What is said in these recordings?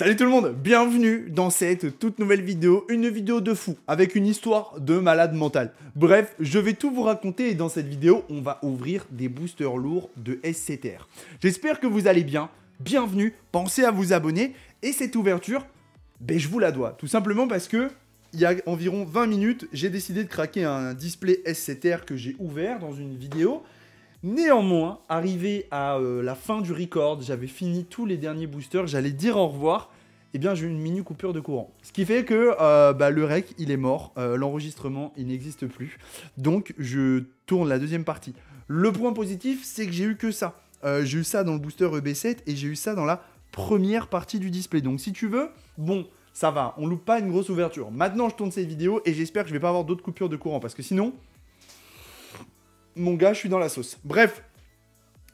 Salut tout le monde, bienvenue dans cette toute nouvelle vidéo, une vidéo de fou, avec une histoire de malade mental. Bref, je vais tout vous raconter et dans cette vidéo, on va ouvrir des boosters lourds de SCTR. J'espère que vous allez bien, bienvenue, pensez à vous abonner, et cette ouverture, je vous la dois, tout simplement parce que, il y a environ 20 minutes, j'ai décidé de craquer un display SCTR que j'ai ouvert dans une vidéo. Néanmoins, arrivé à la fin du record, j'avais fini tous les derniers boosters, j'allais dire au revoir, et bien j'ai eu une mini coupure de courant. Ce qui fait que le rec, il est mort, l'enregistrement, il n'existe plus. Donc, je tourne la deuxième partie. Le point positif, c'est que j'ai eu que ça. J'ai eu ça dans le booster EB7 et j'ai eu ça dans la première partie du display. Donc, si tu veux, bon, ça va, on loupe pas une grosse ouverture. Maintenant, je tourne cette vidéo et j'espère que je vais pas avoir d'autres coupures de courant parce que sinon... Mon gars, je suis dans la sauce. Bref,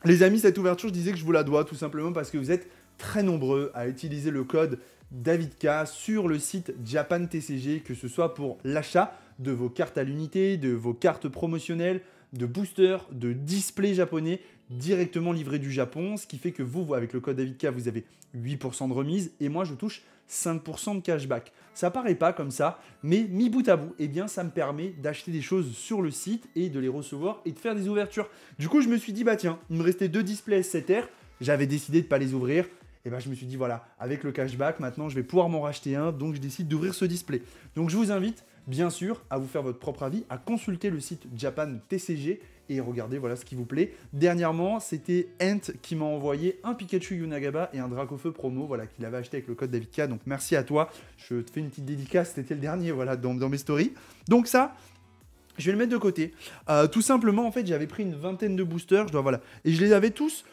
les amis, cette ouverture, je disais que je vous la dois tout simplement parce que vous êtes très nombreux à utiliser le code DAVIDK sur le site Japan TCG, que ce soit pour l'achat de vos cartes à l'unité, de vos cartes promotionnelles, de boosters, de displays japonais directement livrés du Japon, ce qui fait que vous, avec le code DAVIDK, vous avez 8% de remise et moi, je touche 5% de cashback. Ça paraît pas comme ça, mais mis bout à bout, eh bien, ça me permet d'acheter des choses sur le site et de les recevoir et de faire des ouvertures. Du coup, je me suis dit, bah tiens, il me restait 2 displays SCTR, j'avais décidé de ne pas les ouvrir. Et bah, je me suis dit, voilà, avec le cashback, maintenant, je vais pouvoir m'en racheter un, donc je décide d'ouvrir ce display. Donc, je vous invite, bien sûr, à vous faire votre propre avis, à consulter le site Japan TCG et regarder voilà ce qui vous plaît. Dernièrement, c'était Ent qui m'a envoyé un Pikachu Yunagaba et un Dracofeu promo, voilà, qu'il avait acheté avec le code DAVIDK. Donc merci à toi. Je te fais une petite dédicace, c'était le dernier, voilà, dans mes stories. Donc ça, je vais le mettre de côté. Tout simplement, en fait, j'avais pris une vingtaine de boosters, voilà, et je les avais tous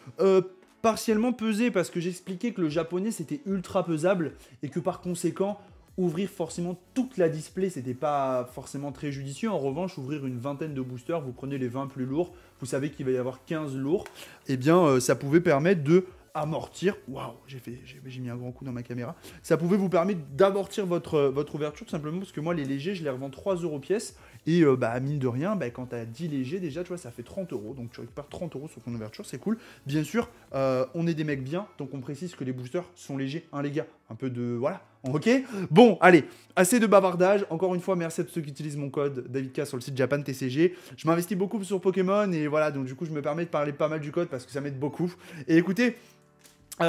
partiellement pesés parce que j'expliquais que le japonais c'était ultra pesable et que par conséquent, ouvrir forcément toute la display, c'était pas forcément très judicieux. En revanche, ouvrir une vingtaine de boosters, vous prenez les 20 plus lourds, vous savez qu'il va y avoir 15 lourds, et bien ça pouvait permettre de amortir, waouh, j'ai mis un grand coup dans ma caméra, ça pouvait vous permettre d'amortir votre ouverture tout simplement parce que moi les légers je les revends 3 € pièce et mine de rien, quand tu as 10 légers déjà tu vois ça fait 30 €, donc tu récupères 30 € sur ton ouverture, c'est cool. Bien sûr, on est des mecs bien, donc on précise que les boosters sont légers, hein les gars, un peu de, voilà, ok. Bon, allez, assez de bavardage, encore une fois merci à tous ceux qui utilisent mon code DAVIDK sur le site Japan TCG, je m'investis beaucoup sur Pokémon et voilà, donc du coup je me permets de parler pas mal du code parce que ça m'aide beaucoup, et écoutez,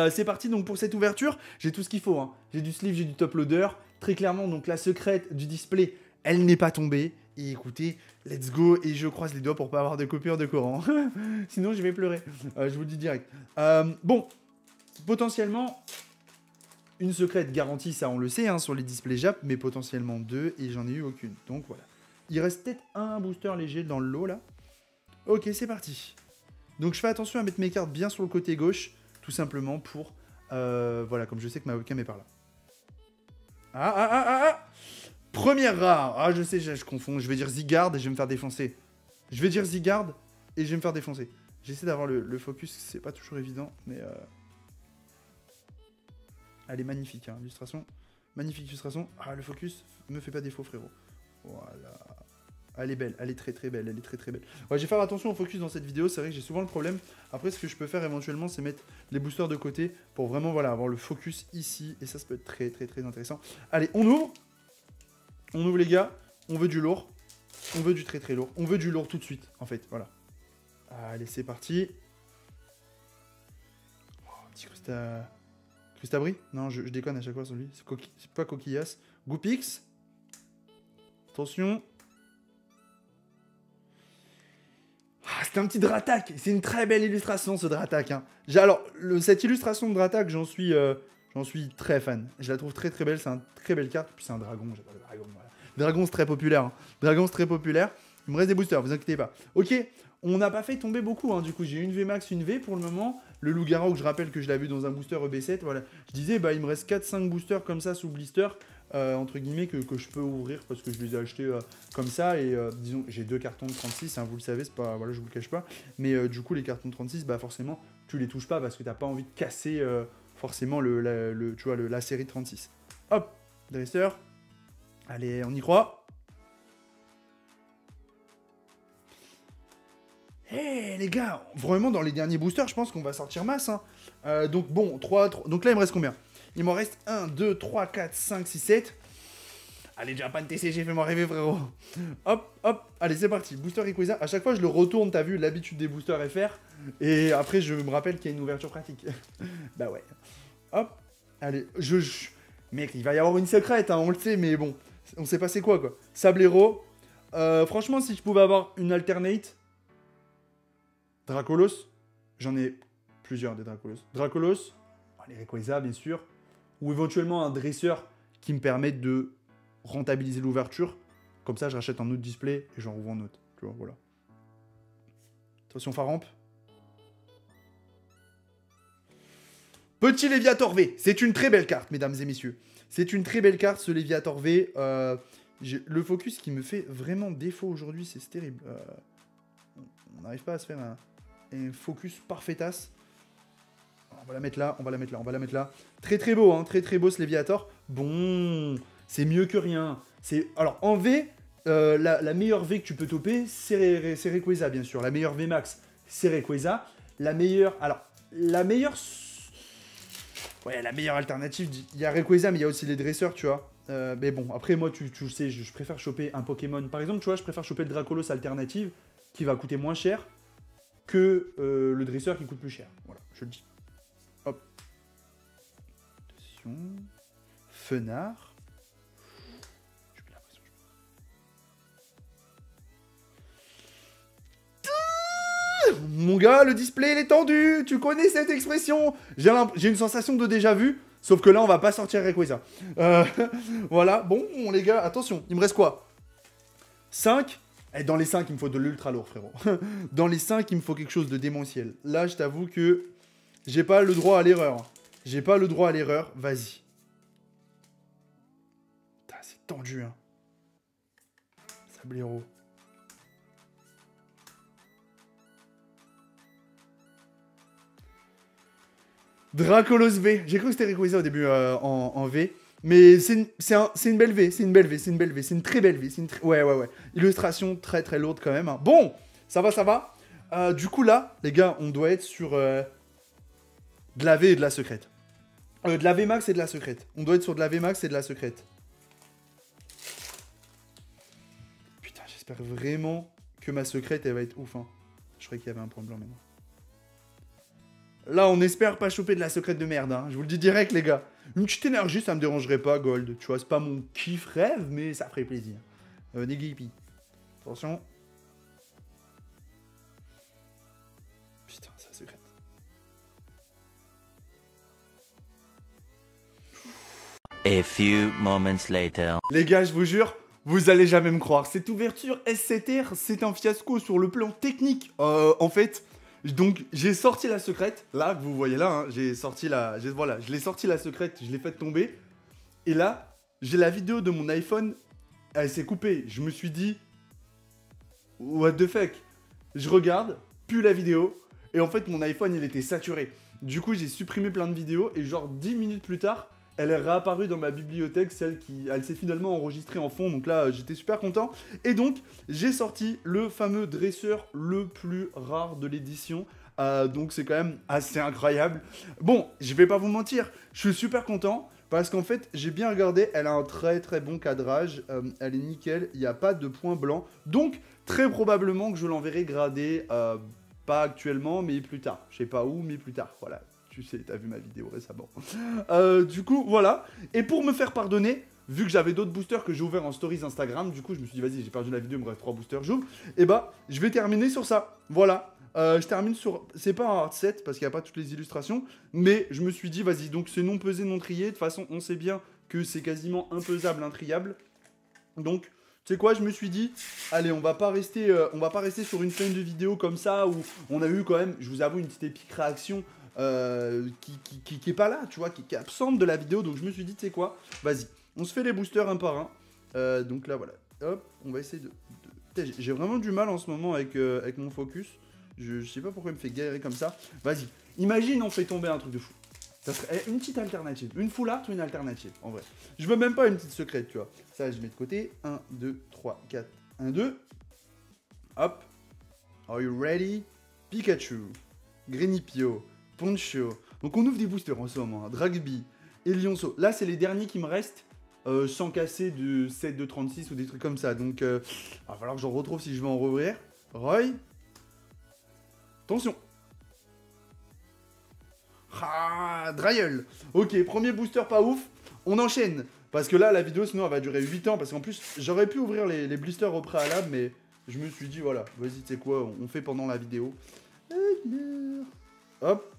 c'est parti donc pour cette ouverture, j'ai tout ce qu'il faut, hein. J'ai du sleeve, j'ai du top loader, très clairement donc la secrète du display, elle n'est pas tombée, et écoutez, let's go, et je croise les doigts pour pas avoir de coupure de courant, sinon je vais pleurer, je vous le dis direct. Bon, potentiellement, une secrète garantie, ça on le sait, hein, sur les displays Jap, mais potentiellement 2, et j'en ai eu aucune, donc voilà. Il reste peut-être un booster léger dans le lot là. Ok, c'est parti. Donc je fais attention à mettre mes cartes bien sur le côté gauche, tout simplement pour, voilà, comme je sais que ma webcam est par là. Première rare. Ah, je sais, je confonds. Je vais dire Zygarde et je vais me faire défoncer. Je vais dire Zygarde et je vais me faire défoncer. J'essaie d'avoir le focus, c'est pas toujours évident, mais... Elle est magnifique, hein, l'illustration. Magnifique illustration. Ah, le focus me fait pas défaut, frérot. Voilà. Elle est belle, elle est très très belle, elle est très très belle. Ouais, je vais faire attention au focus dans cette vidéo, c'est vrai que j'ai souvent le problème. Après, ce que je peux faire éventuellement, c'est mettre les boosters de côté pour vraiment voilà, avoir le focus ici. Et ça peut être très très très intéressant. Allez, on ouvre. On ouvre les gars, on veut du lourd. On veut du très très lourd. On veut du lourd tout de suite, en fait, voilà. Allez, c'est parti. Oh, petit Crustabri? Non, je déconne à chaque fois sur lui. C'est pas Coquillas. Goupix. Attention. C'est un petit Dratak, c'est une très belle illustration ce Dratak. Hein. Alors, cette illustration de Dratak, j'en suis très fan. Je la trouve très très belle, c'est une très belle carte. Puis c'est un dragon, j'adore le dragon. Voilà. Dragon c'est très populaire. Hein. Dragon c'est très populaire. Il me reste des boosters, vous inquiétez pas. Ok, on n'a pas fait tomber beaucoup. Hein. Du coup, j'ai une VMAX, une V pour le moment. Le loup-garou, que je rappelle que je l'ai vu dans un booster EB7. Voilà. Je disais, il me reste 4-5 boosters comme ça sous blister. Entre guillemets que je peux ouvrir parce que je les ai achetés comme ça et disons j'ai 2 cartons de 36 hein, vous le savez, c'est pas, voilà, je vous le cache pas, mais du coup les cartons de 36 forcément tu les touches pas parce que t'as pas envie de casser forcément tu vois, la série 36. Hop, dresseur, allez on y croit. Hey les gars, vraiment dans les derniers boosters je pense qu'on va sortir masse hein. Donc bon, donc là il me reste combien? Il m'en reste 1, 2, 3, 4, 5, 6, 7. Allez, Japan TCG, fais-moi rêver, frérot. Hop, hop, allez, c'est parti. Booster Rayquaza. À chaque fois, je le retourne, t'as vu, l'habitude des boosters FR. Et après, je me rappelle qu'il y a une ouverture pratique. Bah ouais. Hop, allez, Mec, il va y avoir une secrète, hein, on le sait, mais bon. On sait pas c'est quoi. Sablero. Franchement, si je pouvais avoir une alternate. Dracolos. J'en ai plusieurs des Dracolos. Dracolos. Les Rayquaza, bien sûr. Ou éventuellement un dresseur qui me permette de rentabiliser l'ouverture. Comme ça, je rachète un autre display et j'en rouvre un autre. Tu vois, voilà. Attention, Faramp. Petit Léviator V. C'est une très belle carte, mesdames et messieurs. C'est une très belle carte, ce Léviator V. Le focus qui me fait vraiment défaut aujourd'hui, c'est terrible. On n'arrive pas à se faire un focus parfaitasse. On va la mettre là, on va la mettre là, on va la mettre là. Très très beau, hein, très très beau ce Léviator. Bon, c'est mieux que rien. Alors en V, la meilleure V que tu peux toper, c'est Rayquaza bien sûr. La meilleure V max, c'est Rayquaza. La meilleure, ouais, la meilleure alternative, il y a Rayquaza, mais il y a aussi les dresseurs, tu vois. Mais bon, après moi, tu sais, je préfère choper un Pokémon. Par exemple, tu vois, je préfère choper le Dracolos alternative, qui va coûter moins cher, que le dresseur qui coûte plus cher. Voilà, je le dis. Hop. Attention. Fenard. J'ai plus l'impression. Mon gars, le display, il est tendu. Tu connais cette expression. J'ai une sensation de déjà vu. Sauf que là, on va pas sortir Rayquaza. Voilà. Bon, les gars, attention. Il me reste quoi? 5. Et dans les 5, il me faut de l'ultra lourd, frérot. Dans les 5, il me faut quelque chose de démentiel. Là, je t'avoue que j'ai pas le droit à l'erreur. J'ai pas le droit à l'erreur. Vas-y. C'est tendu, hein. Sablero. Dracolos V. J'ai cru que c'était Rayquaza au début en V. Mais c'est une belle V. C'est une belle V. C'est une belle V. C'est une très belle V. Ouais. Illustration très très lourde quand même. Hein. Bon, ça va. Du coup là, les gars, on doit être sur de la V et de la secrète. De la V max et de la secrète. On doit être sur de la V max et de la secrète. Putain, j'espère vraiment que ma secrète, elle va être ouf. Hein. Je croyais qu'il y avait un point blanc maintenant. Là, on espère pas choper de la secrète de merde. Hein. Je vous le dis direct, les gars. Une petite énergie, ça me dérangerait pas, Gold. Tu vois, c'est pas mon kiff rêve, mais ça ferait plaisir. Néglipi. Attention. Putain, c'est la secrète. A few moments later. Les gars, je vous jure, vous allez jamais me croire. Cette ouverture S7R, c'est un fiasco sur le plan technique. En fait... Donc, j'ai sorti la secrète, là, que vous voyez là, hein, voilà, je l'ai sorti la secrète, je l'ai fait tomber. Et là, j'ai la vidéo de mon iPhone, elle s'est coupée. Je me suis dit, what the fuck? Je regarde, plus la vidéo, et en fait, mon iPhone, il était saturé. Du coup, j'ai supprimé plein de vidéos, et genre 10 minutes plus tard, elle est réapparue dans ma bibliothèque, elle s'est finalement enregistrée en fond, donc là, j'étais super content. Et donc, j'ai sorti le fameux dresseur le plus rare de l'édition. Donc, c'est quand même assez incroyable. Bon, je vais pas vous mentir, je suis super content, parce qu'en fait, j'ai bien regardé, elle a un très très bon cadrage, elle est nickel, il n'y a pas de point blanc. Donc, très probablement que je l'enverrai gradé, pas actuellement, mais plus tard. Je sais pas où, mais plus tard, voilà. Tu sais, t'as vu ma vidéo récemment. Du coup, voilà. Et pour me faire pardonner, vu que j'avais d'autres boosters que j'ai ouverts en stories Instagram, du coup, je me suis dit, vas-y, j'ai perdu la vidéo, il me reste 3 boosters, j'ouvre. Et bah, je vais terminer sur ça. Voilà. Je termine sur... C'est pas un hard set, parce qu'il n'y a pas toutes les illustrations, mais je me suis dit, vas-y, donc c'est non pesé, non trié. De toute façon, on sait bien que c'est quasiment impesable, intriable. Donc... Tu sais quoi, je me suis dit, allez, on va pas rester sur une fin de vidéo comme ça, où on a eu quand même, je vous avoue, une petite épique réaction qui est pas là, tu vois, qui est absente de la vidéo. Donc je me suis dit, tu sais quoi, vas-y, on se fait les boosters un par un. Donc là, voilà, hop, on va essayer de... J'ai vraiment du mal en ce moment avec mon focus. Je sais pas pourquoi il me fait galérer comme ça. Vas-y, imagine on fait tomber un truc de fou. Ça serait une petite alternative. Une full art ou une alternative, en vrai. Je veux même pas une petite secrète, tu vois. Ça, je mets de côté. 1, 2, 3, 4, 1, 2. Hop. Are you ready? Pikachu. Grenipio. Poncho. Donc, on ouvre des boosters en ce moment. Hein. Dragby. et Lionceau. Là, c'est les derniers qui me restent. Sans casser de 7 de 36 ou des trucs comme ça. Donc, il va falloir que j'en retrouve si je veux en rouvrir. Roy. Attention. Ah, Dryel. Ok, premier booster pas ouf. On enchaîne. Parce que là, la vidéo, sinon, elle va durer 8 ans. Parce qu'en plus, j'aurais pu ouvrir les blisters au préalable, mais je me suis dit, voilà, vas-y, tu sais quoi, on fait pendant la vidéo. Hop.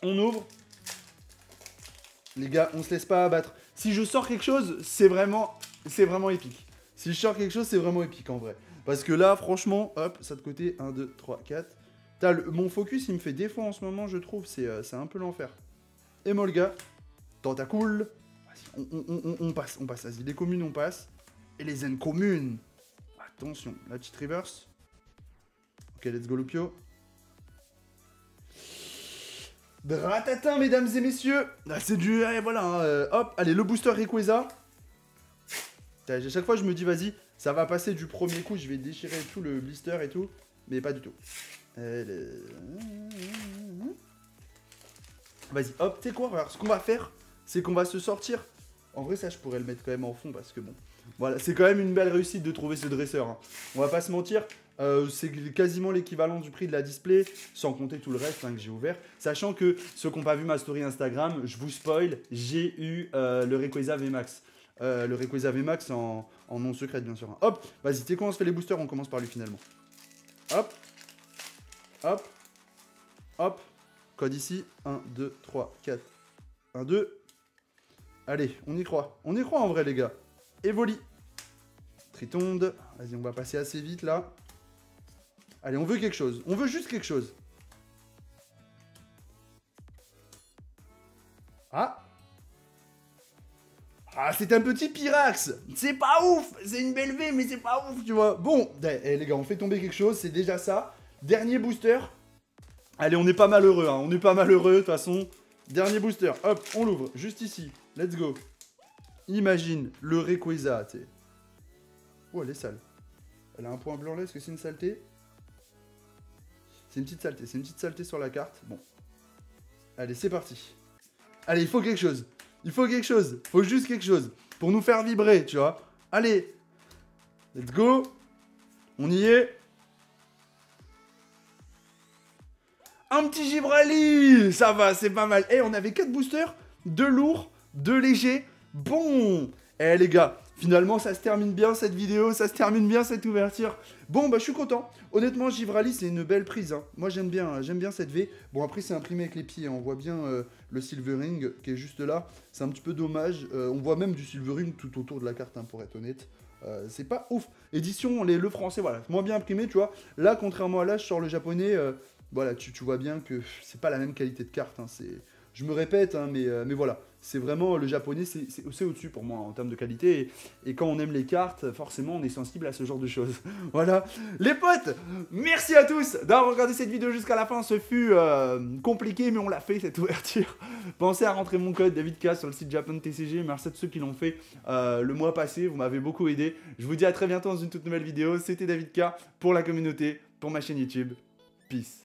On ouvre. Les gars, on se laisse pas abattre. Si je sors quelque chose, c'est vraiment épique. Si je sors quelque chose, c'est vraiment épique en vrai. Parce que là, franchement, hop, ça de côté, 1, 2, 3, 4. Mon focus, il me fait défaut en ce moment, je trouve. C'est un peu l'enfer. Emolga, Tentacool. Vas-y, on passe. Vas-y, les communes, on passe. Et les zen communes. Attention, la petite reverse. Ok, let's go, Lupio. Dratatin, mesdames et messieurs. Ah, c'est du... voilà, hein, hop, allez, le booster Rayquaza. À chaque fois, je me dis, vas-y, ça va passer du premier coup. Je vais déchirer tout le blister et tout. Mais pas du tout. Vas-y, hop, tu sais quoi, alors, ce qu'on va faire, c'est qu'on va se sortir. En vrai, ça, je pourrais le mettre quand même en fond parce que bon... Voilà, c'est quand même une belle réussite de trouver ce dresseur. Hein. On va pas se mentir. C'est quasiment l'équivalent du prix de la display, sans compter tout le reste hein, que j'ai ouvert. Sachant que ceux qui n'ont pas vu ma story Instagram, je vous spoil, j'ai eu le Rayquaza VMAX. Le Rayquaza VMAX en non secrète, bien sûr. Hein. Hop, vas-y, tu sais quoi, on se fait les boosters, on commence par lui finalement. Hop, hop, hop. Code ici, 1, 2, 3, 4. 1, 2. Allez, on y croit. On y croit en vrai, les gars. Evoli. Tritonde. Vas-y, on va passer assez vite là. Allez, on veut quelque chose. On veut juste quelque chose. Ah. Ah, c'est un petit Pyrax. C'est pas ouf. C'est une belle V, mais c'est pas ouf, tu vois. Bon, les gars, on fait tomber quelque chose. C'est déjà ça. Dernier booster. Allez, on n'est pas malheureux. Hein. On n'est pas malheureux, de toute façon. Dernier booster. Hop, on l'ouvre. Juste ici. Let's go. Imagine le Rayquaza, tu sais. Oh, elle est sale. Elle a un point blanc là. Est-ce que c'est une saleté? C'est une petite saleté. C'est une petite saleté sur la carte. Bon. Allez, c'est parti. Allez, il faut quelque chose. Il faut quelque chose. Il faut juste quelque chose. Pour nous faire vibrer, tu vois. Allez. Let's go. On y est. Un petit Gibrali. Ça va, c'est pas mal. Eh, on avait 4 boosters. 2 lourds, 2 légers. Bon. Eh, les gars. Finalement, ça se termine bien cette vidéo, ça se termine bien cette ouverture. Bon, bah je suis content. Honnêtement, Givrali, c'est une belle prise. Hein. Moi, j'aime bien cette V. Bon, après, c'est imprimé avec les pieds. Hein. On voit bien le silvering qui est juste là. C'est un petit peu dommage. On voit même du silvering tout autour de la carte, hein, pour être honnête. C'est pas ouf. Édition, le français, voilà, moins bien imprimé, tu vois. Là, contrairement à là, je sors le japonais. Voilà, tu vois bien que c'est pas la même qualité de carte. Hein. Je me répète, hein, mais voilà. C'est vraiment, le japonais, c'est au-dessus pour moi en termes de qualité. Et quand on aime les cartes, forcément, on est sensible à ce genre de choses. Voilà. Les potes, merci à tous d'avoir regardé cette vidéo jusqu'à la fin. Ce fut compliqué, mais on l'a fait, cette ouverture. Pensez à rentrer mon code DavidK sur le site Japan TCG. Merci à tous ceux qui l'ont fait le mois passé. Vous m'avez beaucoup aidé. Je vous dis à très bientôt dans une toute nouvelle vidéo. C'était DavidK pour la communauté, pour ma chaîne YouTube. Peace.